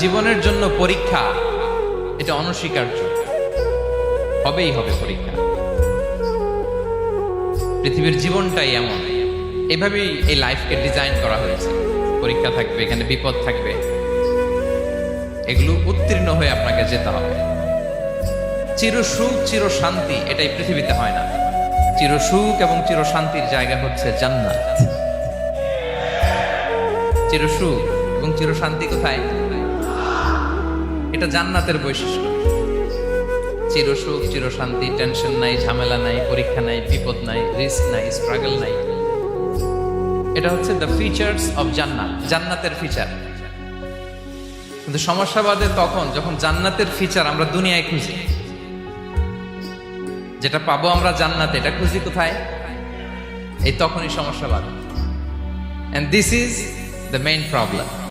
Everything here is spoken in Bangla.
জীবনের জন্য পরীক্ষা এটা অনস্বীকার্য, হবেই হবে পরীক্ষা। পৃথিবীর জীবনটাই এমন, এভাবেই এই লাইফকে ডিজাইন করা হয়েছে। পরীক্ষা থাকবে, এখানে বিপদ থাকবে, এগুলো উত্তীর্ণ হয়ে আপনাকে যেতে হবে। চির সুখ চির শান্তি এটাই পৃথিবীতে হয় না। চির সুখ এবং চির শান্তির জায়গা হচ্ছে জান্নাত। চির সুখ এবং চির শান্তি কোথায়? এটা জান্নাতের বৈশিষ্ট্য। চির সুখ চির শান্তি, টেনশন নাই, ঝামেলা নাই, পরীক্ষা নাই, বিপদ নাই, রিস্ক নাই, স্ট্রাগল নাই। এটা হচ্ছে দ্য ফিচার্স অফ জান্নাত, জান্নাতের ফিচার। কিন্তু সমস্যা বাদে তখন যখন জান্নাতের ফিচার আমরা দুনিয়ায় খুঁজি। যেটা পাবো আমরা জান্নাতে, এটা খুঁজি কোথায়? এই তখনই সমস্যা বাদে। And this is the main problem.